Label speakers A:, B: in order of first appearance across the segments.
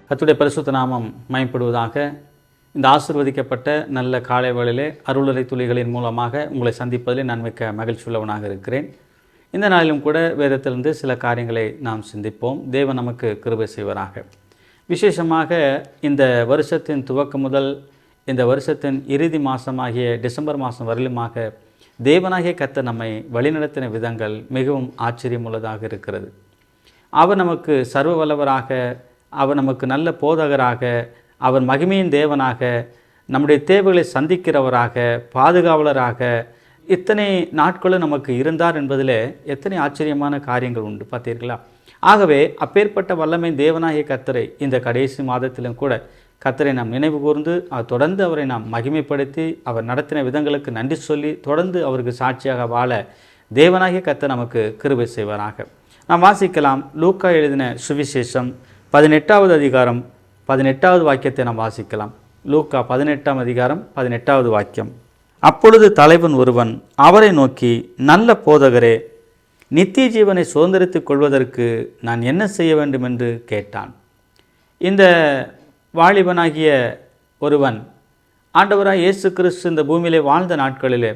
A: கர்த்தருடைய பரிசுத்த நாமம் மகிமைப்படுவதாக. இந்த ஆசீர்வதிக்கப்பட்ட நல்ல காலை வேளையிலே அருளுரை துளிகளின் மூலமாக உங்களை சந்திப்பதிலே நான் மிக்க மகிழ்ச்சியுள்ளவனாக இருக்கிறேன். இந்த நாளிலும் கூட வேதத்திலிருந்து சில காரியங்களை நாம் சிந்திப்போம். தேவன் நமக்கு கிருபை செய்வராக. விசேஷமாக இந்த வருஷத்தின் துவக்கம் முதல் இந்த வருஷத்தின் இறுதி மாதமாகிய டிசம்பர் மாதம் வரையிலுமாக தேவனாகிய கர்த்தர் நம்மை வழிநடத்தின விதங்கள் மிகவும் ஆச்சரியமுள்ளதாக இருக்கிறது. அவர் நமக்கு சர்வ வல்லவராக, அவர் நமக்கு நல்ல போதகராக, அவர் மகிமையின் தேவனாக, நம்முடைய தேவைகளை சந்திக்கிறவராக, பாதுகாவலராக இத்தனை நாட்களும் நமக்கு இருந்தார் என்பதில் எத்தனை ஆச்சரியமான காரியங்கள் உண்டு பார்த்தீர்களா? ஆகவே அப்பேற்பட்ட வல்லமை தேவனாகிய கர்த்தரை இந்த கடைசி மாதத்திலும் கூட கர்த்தரை நாம் நினைவு கூர்ந்து தொடர்ந்து அவரை நாம் மகிமைப்படுத்தி அவர் நடத்தின விதங்களுக்கு நன்றி சொல்லி தொடர்ந்து அவருக்கு சாட்சியாக வாழ தேவனாகிய கர்த்தர் நமக்கு கிருபை செய்வாராக. நாம் வாசிக்கலாம். லூக்கா எழுதின சுவிசேஷம் 18வது அதிகாரம் 18வது வாக்கியத்தை நாம் வாசிக்கலாம். லூக்கா 18ஆம் அதிகாரம் 18வது வாக்கியம். அப்பொழுது தலைவன் ஒருவன் அவரை நோக்கி, நல்ல போதகரே, நித்திய ஜீவனை சுதந்திரித்துக் கொள்வதற்கு நான் என்ன செய்ய வேண்டும் என்று கேட்டான். இந்த வாலிபனாகிய ஒருவன் ஆண்டவராய் இயேசு கிறிஸ்து இந்த பூமியிலே வாழ்ந்த நாட்களிலே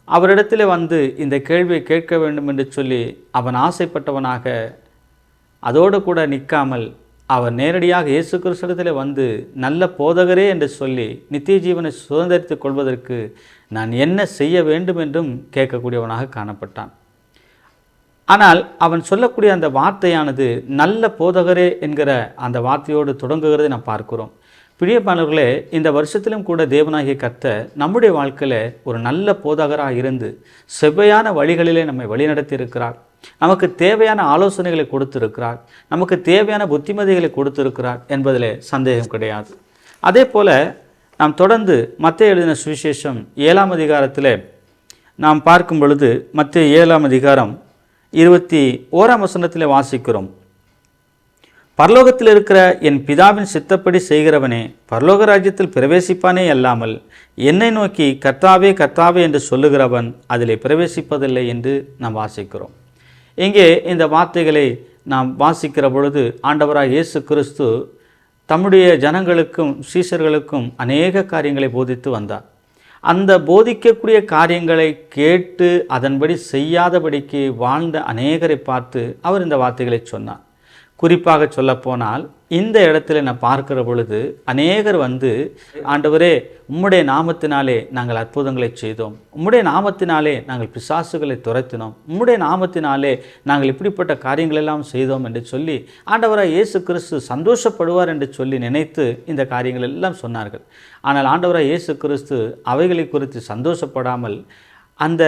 A: அவரிடத்தில் வந்து இந்த கேள்வியை கேட்க வேண்டும் என்று சொல்லி அவன் ஆசைப்பட்டவனாக அதோடு கூட நிற்காமல் அவர் நேரடியாக இயேசு கிறிஸ்துவிடத்தில் வந்து நல்ல போதகரே என்று சொல்லி நித்திய ஜீவனை சுதந்திரித்துக் கொள்வதற்கு நான் என்ன செய்ய வேண்டும் என்றும் கேட்கக்கூடியவனாக காணப்பட்டான். ஆனால் அவன் சொல்லக்கூடிய அந்த வார்த்தையானது நல்ல போதகரே என்கிற அந்த வார்த்தையோடு தொடங்குகிறதை நாம் பார்க்கிறோம். பிரியமானவர்களே, இந்த வருஷத்திலும் கூட தேவனாகிய கர்த்தர் நம்முடைய வாழ்க்கையில் ஒரு நல்ல போதகராக இருந்து செவ்வையான வழிகளிலே நம்மை வழிநடத்தி இருக்கிறார். நமக்கு தேவையான ஆலோசனைகளை கொடுத்திருக்கிறார், நமக்கு தேவையான புத்திமதிகளை கொடுத்திருக்கிறார் என்பதில் சந்தேகம் கிடையாது. அதே போல் நாம் தொடர்ந்து மத்தேயு எழுதின சுவிசேஷம் 7ஆம் அதிகாரத்தில் நாம் பார்க்கும் பொழுது மத்தேயு 7ஆம் அதிகாரம் 21ஆம் வசனத்தில் வாசிக்கிறோம். பரலோகத்தில் இருக்கிற என் பிதாவின் சித்தப்படி செய்கிறவனே பரலோக ராஜ்யத்தில் பிரவேசிப்பானே அல்லாமல் என்னை நோக்கி கர்த்தாவே கர்த்தாவே என்று சொல்லுகிறவன் அதிலே பிரவேசிப்பதில்லை என்று நாம் வாசிக்கிறோம். இங்கே இந்த வார்த்தைகளை நாம் வாசிக்கிற பொழுது ஆண்டவராக இயேசு கிறிஸ்து தம்முடைய ஜனங்களுக்கும் சீஷர்களுக்கும் அநேக காரியங்களை போதித்து வந்தார். அந்த போதிக்கக்கூடிய காரியங்களை கேட்டு அதன்படி செய்யாதபடிக்கு வாழ்ந்த அநேகரை பார்த்து அவர் இந்த வார்த்தைகளை சொன்னார். குறிப்பாக சொல்லப்போனால் இந்த இடத்துல நான் பார்க்கிற பொழுது அநேகர் வந்து, ஆண்டவரே உம்முடைய நாமத்தினாலே நாங்கள் அற்புதங்களை செய்தோம், உம்முடைய நாமத்தினாலே நாங்கள் பிசாசுகளை துரத்தினோம், உம்முடைய நாமத்தினாலே நாங்கள் இப்படிப்பட்ட காரியங்கள் எல்லாம் செய்தோம் என்று சொல்லி ஆண்டவராக இயேசு கிறிஸ்து சந்தோஷப்படுவார் என்று சொல்லி நினைத்து இந்த காரியங்கள் எல்லாம் சொன்னார்கள். ஆனால் ஆண்டவராக இயேசு கிறிஸ்து அவைகளை குறித்து சந்தோஷப்படாமல் அந்த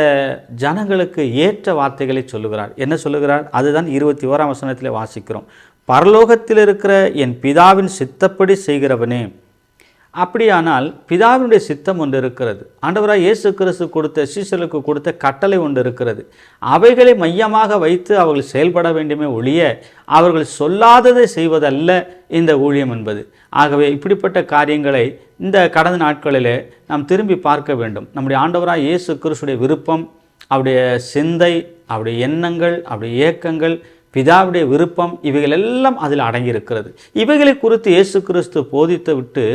A: ஜனங்களுக்கு ஏற்ற வார்த்தைகளை சொல்லுகிறார். என்ன சொல்லுகிறார்? அதுதான் 21ஆம் வசனத்தில் வாசிக்கிறோம். பரலோகத்தில் இருக்கிற என் பிதாவின் சித்தப்படி செய்கிறவனே. அப்படியானால் பிதாவினுடைய சித்தம் ஒன்று இருக்கிறது. ஆண்டவராக இயேசு கிறிஸ்து கொடுத்த சீஷர்களுக்கு கொடுத்த கட்டளை ஒன்று இருக்கிறது. அவைகளை மையமாக வைத்து அவர்கள் செயல்பட வேண்டுமே ஒழிய அவர்கள் சொல்லாததை செய்வதல்ல இந்த ஊழியம் என்பது. ஆகவே இப்படிப்பட்ட காரியங்களை இந்த கடந்த நாட்களிலே நாம் திரும்பி பார்க்க வேண்டும். நம்முடைய ஆண்டவராக இயேசு கிறிஸ்துடைய விருப்பம், அவருடைய சிந்தை, அவருடைய எண்ணங்கள், அவருடைய ஏக்கங்கள், பிதாவுடைய விருப்பம், இவைகள் எல்லாம் அதில் அடங்கியிருக்கிறது. இவைகளை குறித்து இயேசு கிறிஸ்து போதித்து விட்டு,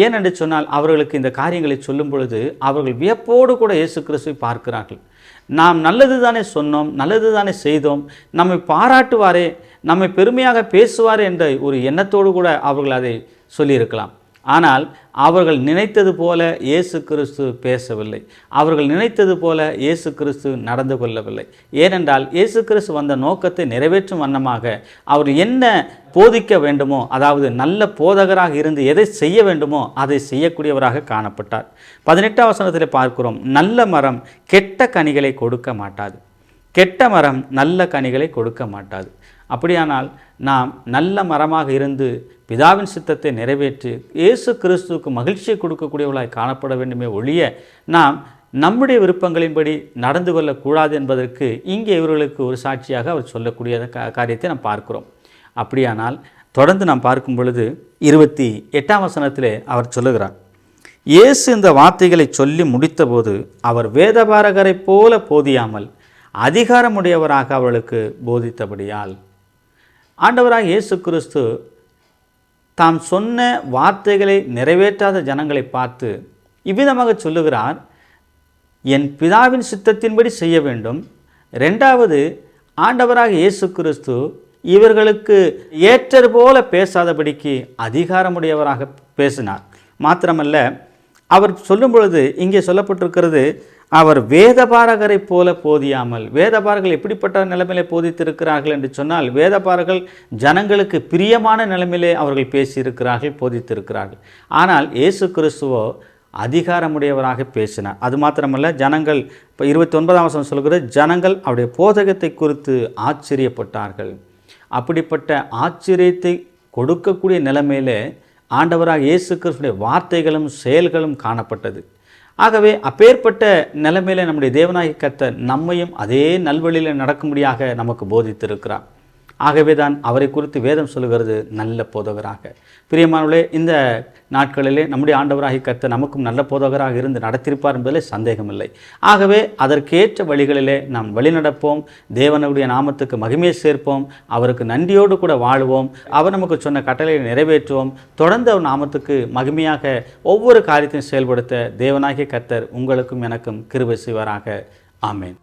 A: ஏனென்று சொன்னால் அவர்களுக்கு இந்த காரியங்களை சொல்லும் பொழுது அவர்கள் வியப்போடு கூட இயேசு கிறிஸ்துவை பார்க்கிறார்கள். நாம் நல்லது தானே சொன்னோம், நல்லது தானே செய்தோம், நம்மை பாராட்டுவாரே, நம்மை பெருமையாக பேசுவாரே என்ற ஒரு எண்ணத்தோடு கூட அவர்கள் அதை சொல்லியிருக்கலாம். ஆனால் அவர்கள் நினைத்தது போல இயேசு கிறிஸ்து பேசவில்லை, அவர்கள் நினைத்தது போல இயேசு கிறிஸ்து நடந்து கொள்ளவில்லை. ஏனென்றால் இயேசு கிறிஸ்து வந்த நோக்கத்தை நிறைவேற்றும் வண்ணமாக அவர் என்ன போதிக்க வேண்டுமோ, அதாவது நல்ல போதகராக இருந்து எதை செய்ய வேண்டுமோ அதை செய்யக்கூடியவராக காணப்பட்டார். 18ஆம் வசனத்தில் பார்க்கிறோம், நல்ல மரம் கெட்ட கனிகளை கொடுக்க மாட்டாது, கெட்ட மரம் நல்ல கனிகளை கொடுக்க மாட்டாது. அப்படியானால் நாம் நல்ல மரமாக இருந்து பிதாவின் சித்தத்தை நிறைவேற்றி இயேசு கிறிஸ்துவுக்கு மகிழ்ச்சியை கொடுக்கக்கூடியவர்களாய் காணப்பட வேண்டுமே ஒழிய நாம் நம்முடைய விருப்பங்களின்படி நடந்து கொள்ளக்கூடாது என்பதற்கு இங்கே இவர்களுக்கு ஒரு சாட்சியாக அவர் சொல்லக்கூடிய காரியத்தை நாம் பார்க்கிறோம். அப்படியானால் தொடர்ந்து நாம் பார்க்கும் பொழுது 28ஆம் வசனத்திலே அவர் சொல்லுகிறார், இயேசு இந்த வார்த்தைகளை சொல்லி முடித்தபோது அவர் வேதபாரகரைப் போல போதியாமல் அதிகாரமுடையவராக அவர்களுக்கு போதித்தபடியால். ஆண்டவராக இயேசு கிறிஸ்து தாம் சொன்ன வார்த்தைகளை நிறைவேற்றாத ஜனங்களை பார்த்து இவ்விதமாக சொல்லுகிறார், என் பிதாவின் சித்தத்தின்படி செய்ய வேண்டும். ரெண்டாவது, ஆண்டவராக இயேசு கிறிஸ்து இவர்களுக்கு ஏற்றது போல பேசாதபடிக்கு அதிகாரமுடையவராக பேசினார். மாத்திரமல்ல, அவர் சொல்லும் பொழுது இங்கே சொல்லப்பட்டிருக்கிறது, அவர் வேதபாரகரை போல போதியாமல். வேதபாரகர்கள் எப்படிப்பட்ட நிலைமையிலே போதித்திருக்கிறார்கள் என்று சொன்னால், வேதபாரகர்கள் ஜனங்களுக்கு பிரியமான நிலைமையிலே அவர்கள் பேசியிருக்கிறார்கள், போதித்திருக்கிறார்கள். ஆனால் இயேசு கிறிஸ்துவோ அதிகாரமுடையவராக பேசினார். அது மாத்திரமல்ல, ஜனங்கள் இப்போ 29ஆம் வசனம் சொல்கிறது, ஜனங்கள் அவருடைய போதகத்தை குறித்து ஆச்சரியப்பட்டார்கள். அப்படிப்பட்ட ஆச்சரியத்தை கொடுக்கக்கூடிய நிலைமையிலே ஆண்டவராக இயேசு கிறிஸ்துவின் வார்த்தைகளும் செயல்களும் காணப்பட்டது. ஆகவே அப்பேற்பட்ட நிலைமையிலே நம்முடைய தேவனாகிய கர்த்தர் நம்மையும் அதே நல்வழியில் நடக்கும்படியாக நமக்கு போதித்திருக்கிறார். ஆகவே தான் அவரை குறித்து வேதம் சொல்லுகிறது, நல்ல போதகராக. பிரியமானவர்களே, இந்த நாட்களிலே நம்முடைய ஆண்டவராகிய கர்த்தர் நமக்கும் நல்ல போதகராக இருந்து நடத்தியிருப்பார் என்பதில் சந்தேகமில்லை. ஆகவே அதற்கேற்ற வழிகளிலே நாம் வழிநடப்போம், தேவனுடைய நாமத்துக்கு மகிமையை சேர்ப்போம், அவருக்கு நன்றியோடு கூட வாழுவோம், அவர் நமக்கு சொன்ன கட்டளையை நிறைவேற்றுவோம். தொடர்ந்து அவர் நாமத்துக்கு மகிமையாக ஒவ்வொரு காரியத்தையும் செயல்படுத்த தேவனாகிய கர்த்தர் உங்களுக்கும் எனக்கும் கிருபை செய்வாராக. ஆமென்.